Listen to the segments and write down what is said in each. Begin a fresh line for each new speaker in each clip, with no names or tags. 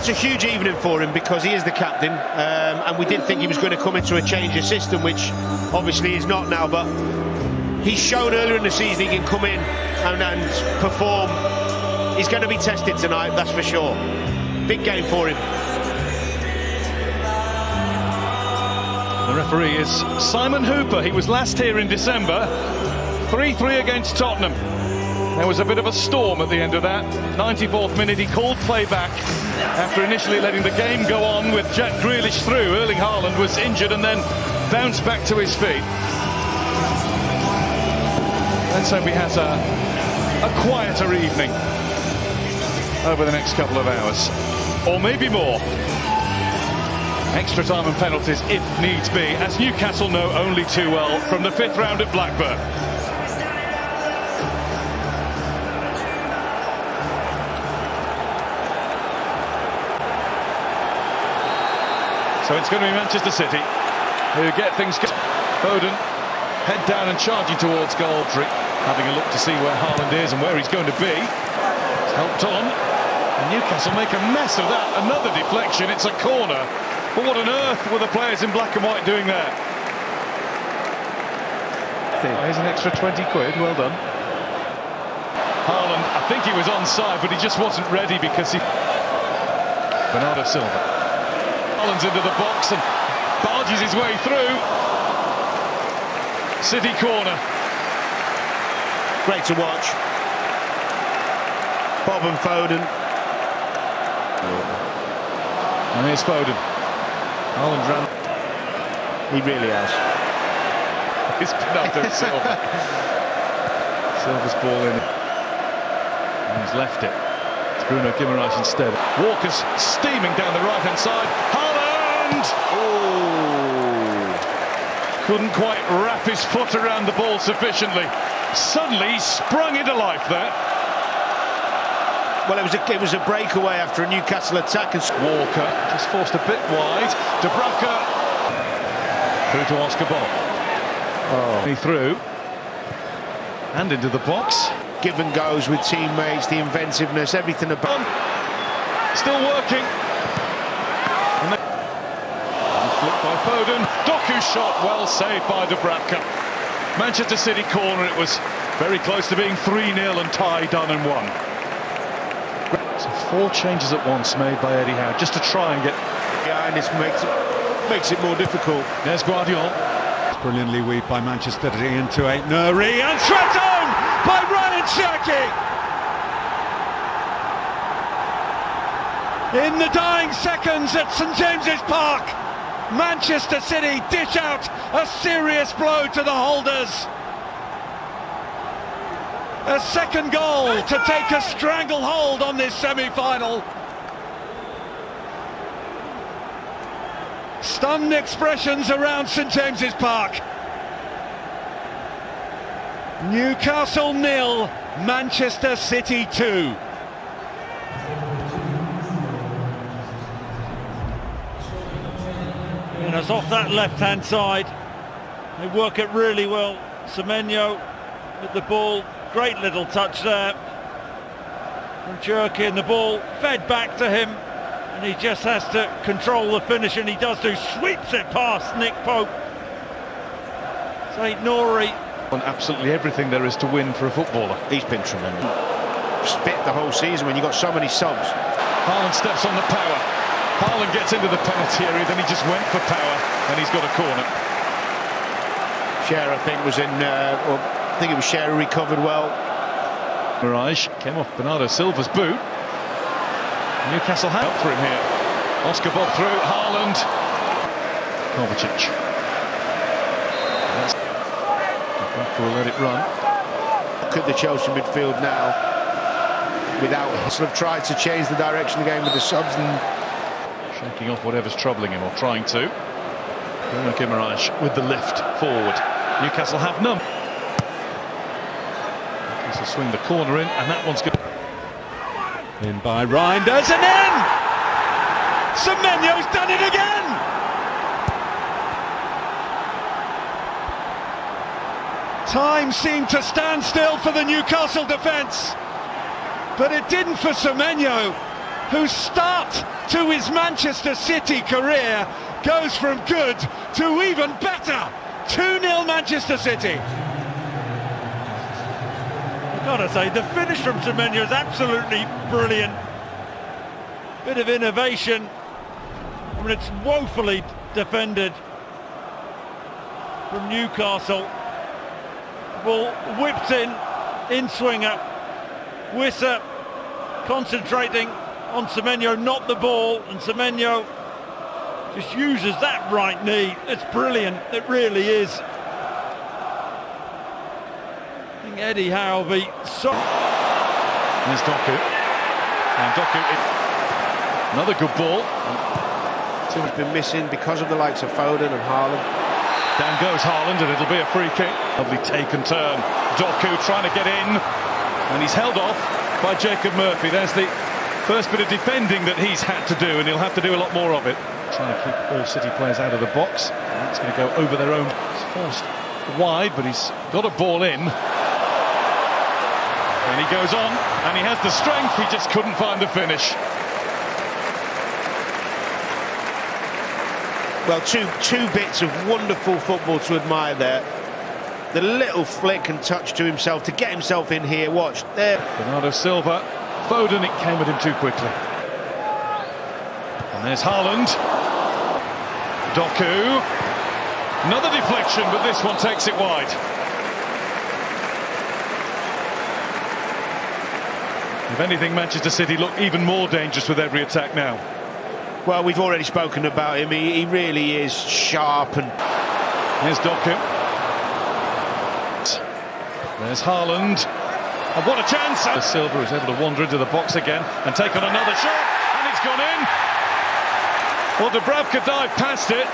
It's a huge evening for him because he is the captain, and we did think he was going to come into a change of system, which obviously he's not now, but he's shown earlier in the season he can come in and perform. He's going to be tested tonight, that's for sure. Big game for him.
The referee is Simon Hooper. He was last here in December. 3-3 against Tottenham. There was a bit of a storm at the end of that. 94th minute, he called play back after initially letting the game go on with Jack Grealish through. Erling Haaland was injured and then bounced back to his feet. Let's hope he has a quieter evening over the next couple of hours, or maybe more. Extra time and penalties if needs be, as Newcastle know only too well from the 5th round at Blackburn. So it's going to be Manchester City who get things going. Foden, head down and charging towards goal. Having a look to see where Haaland is and where he's going to be. It's helped on. And Newcastle make a mess of that. Another deflection. It's a corner. But what on earth were the players in black and white doing there? There's an extra 20 quid. Well done. Haaland, I think he was onside, but he just wasn't ready because he... Bernardo Silva. Haaland's into the box and barges his way through. City corner.
Great to watch. Bob and Foden.
And here's Foden. Haaland ran.
He really has.
It's Bernardo Silva. Silva's ball in. And he's left it. It's Bruno Guimaraes instead. Walker's steaming down the right-hand side. Haaland! Oh! Couldn't quite wrap his foot around the ball sufficiently. Suddenly he sprung into life there.
Well, it was a breakaway after a Newcastle attack. And
Walker just forced a bit wide. Dubravka through to Oscar Bob. Oh. He threw and into the box.
Give and goes with teammates, the inventiveness, everything about.
Still working. And then flicked by Foden. Doku's shot, well saved by Dubravka. Manchester City corner. It was very close to being 3-0 and tie done and won. So 4 changes at once made by Eddie Howe just to try and get...
Yeah, and this makes it more difficult.
There's Guardiola.
Brilliantly weaved by Manchester City into a Nuri and swept home by Ryan Cherki. In the dying seconds at St James's Park, Manchester City dish out a serious blow to the holders. A second goal to take a stranglehold on this semi-final. Stunned expressions around St James's Park. Newcastle 0, Manchester City 2.
And it's off that left-hand side. They work it really well. Semenyo with the ball. Great little touch there from Cherki, and the ball fed back to him, and he just has to control the finish, and he does do. Sweeps it past Nick Pope. St Nuri.
On absolutely everything there is to win for a footballer.
He's been tremendous. Fit the whole season when you got so many subs.
Haaland steps on the power. Haaland gets into the penalty area, then he just went for power, and he's got a corner.
Cher, I think, was in... I think it was Cher who recovered well.
Mirage came off Bernardo Silva's boot. Newcastle had up for him here. Oscar Bob through, Haaland. Kovacic. Will let it run.
Look at the Chelsea midfield now. Without sort of tried to change the direction of the game with the subs and
shaking off whatever's troubling him, or trying to. Bruno Guimaraes with the lift forward. Newcastle have none. Newcastle swing the corner in, and that one's good.
In by Reinders and in! Semenyo's done it again! Time seemed to stand still for the Newcastle defence, but it didn't for Semenyo. whose start to his Manchester City career goes from good to even better. 2-0 Manchester City.
I've got to say, the finish from Semenyo is absolutely brilliant. Bit of innovation. I mean, it's woefully defended from Newcastle. Ball whipped in swinger. Wissa concentrating on Semenyo, not the ball, and Semenyo just uses that right knee. It's brilliant, it really is. I think Eddie Howe will be so...
There's Doku. And Doku, another good ball.
Has been missing because of the likes of Foden and Haaland.
Down goes Haaland, and it'll be a free kick. Lovely taken turn. Doku trying to get in, and he's held off by Jacob Murphy. There's the first bit of defending that he's had to do, and he'll have to do a lot more of it. Trying to keep all City players out of the box. And that's going to go over their own. It's forced wide, but he's got a ball in. And he goes on, and he has the strength, he just couldn't find the finish.
Well, two bits of wonderful football to admire there. The little flick and touch to himself to get himself in here. Watch there.
Bernardo Silva, Foden, it came at him too quickly. And there's Haaland. Doku. Another deflection, but this one takes it wide. If anything, Manchester City look even more dangerous with every attack now.
Well, we've already spoken about him. He really is sharp. And
here's Doku. There's Haaland. And what a chance! Silva is able to wander into the box again and take on another shot, and it's gone in. Well, Dubravka dived past it.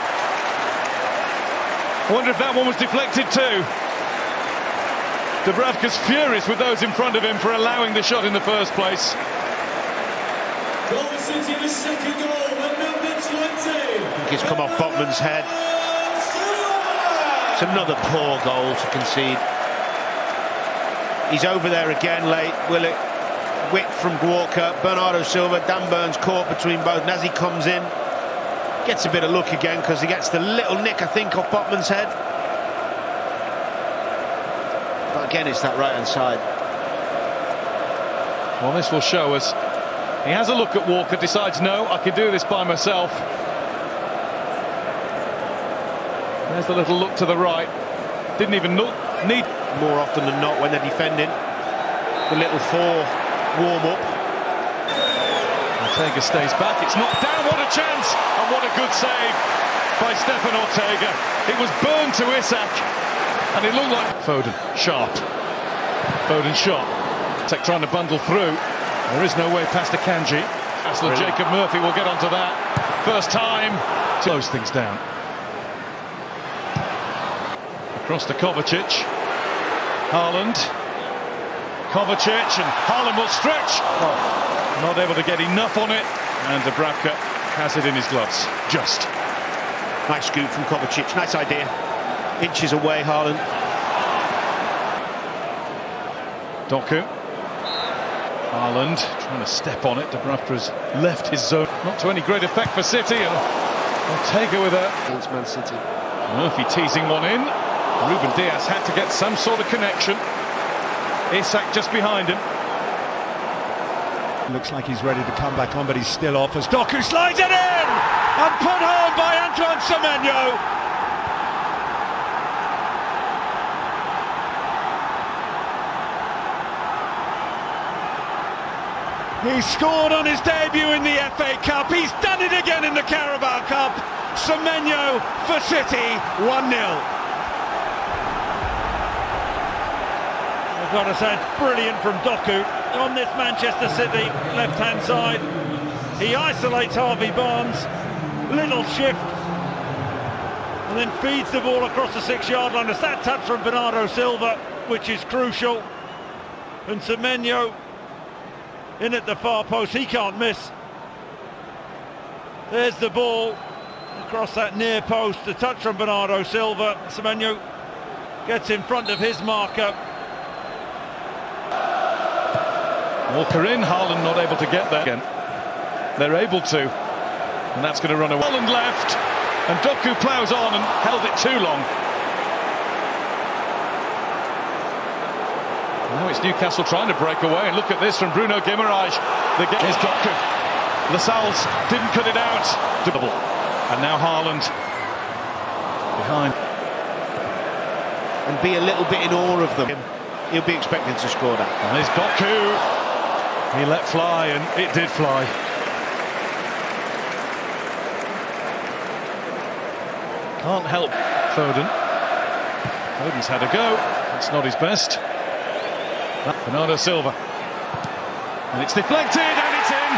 I wonder if that one was deflected too. Dubravka's furious with those in front of him for allowing the shot in the first place.
City, the second goal, number 20.
I think it's come off Botman's head. It's another poor goal to concede. He's over there again late. Will it whip from Walker? Bernardo Silva, Dan Burns caught between both. And as he comes in, gets a bit of luck again because he gets the little nick, I think, off Botman's head. But again, it's that right-hand side.
Well, this will show us. He has a look at Walker, decides, no, I can do this by myself. There's the little look to the right. Didn't even need...
More often than not when they're defending. The little warm-up.
Ortega stays back, it's knocked down, what a chance! And what a good save by Stefan Ortega. It was burned to Isak, and it looked like... Foden, sharp. Foden shot. Tech trying to bundle through. There is no way past Akanji. Asler Jacob Murphy will get onto that. First time to close things down. Across to Kovacic. Haaland. Kovacic, and Haaland will stretch. Oh, not able to get enough on it. And Dubravka has it in his gloves. Just.
Nice scoop from Kovacic. Nice idea. Inches away, Haaland.
Doku. Haaland trying to step on it. Dubravka's left his zone. Not to any great effect for City. And Ortega with a...
Against Man City.
Murphy teasing one in. Ruben Diaz had to get some sort of connection. Isak just behind him.
Looks like he's ready to come back on, but he's still off as Doku slides it in! And put home by Antoine Semenyo. He scored on his debut in the FA Cup. He's done it again in the Carabao Cup. Semenyo for City, 1-0.
I've got to say, it's brilliant from Doku on this Manchester City left-hand side. He isolates Harvey Barnes, little shift, and then feeds the ball across the 6-yard line. It's that touch from Bernardo Silva, which is crucial. And Semenyo in at the far post, he can't miss. There's the ball across that near post, the touch from Bernardo Silva. Semenyo gets in front of his marker.
Walker in, Haaland not able to get there again. they're able to, and that's going to run away. Holland left, and Doku ploughs on and held it too long. Now it's Newcastle trying to break away, and look at this from Bruno Guimaraes. Here's Doku. Lascelles didn't cut it out. Double. And now Haaland behind.
And be a little bit in awe of them. He'll be expecting to score that.
And there's Doku. He let fly, and it did fly. Can't help Foden. Foden's had a go. It's not his best. Bernardo Silva. And it's deflected, and it's in.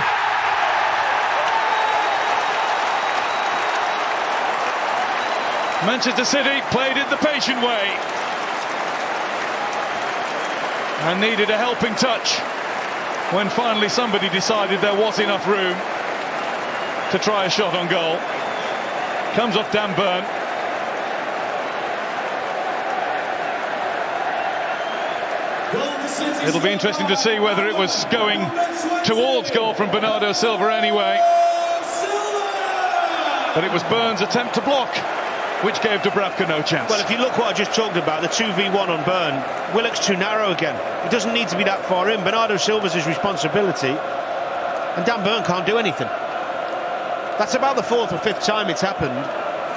Manchester City played it the patient way and needed a helping touch when finally somebody decided there was enough room to try a shot on goal. Comes off Dan Burn. It'll be interesting to see whether it was going towards goal from Bernardo Silva anyway. But it was Burn's attempt to block, which gave Dubravka no chance.
Well, if you look what I just talked about, the 2v1 on Burn, Willock's too narrow again. It doesn't need to be that far in. Bernardo Silva's his responsibility, and Dan Burn can't do anything. That's about the 4th or 5th time it's happened.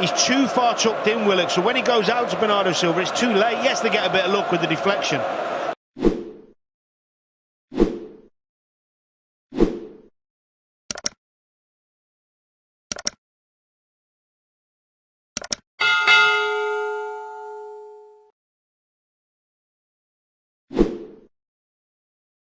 He's too far tucked in, Willock, so when he goes out to Bernardo Silva, it's too late. Yes, they get a bit of luck with the deflection,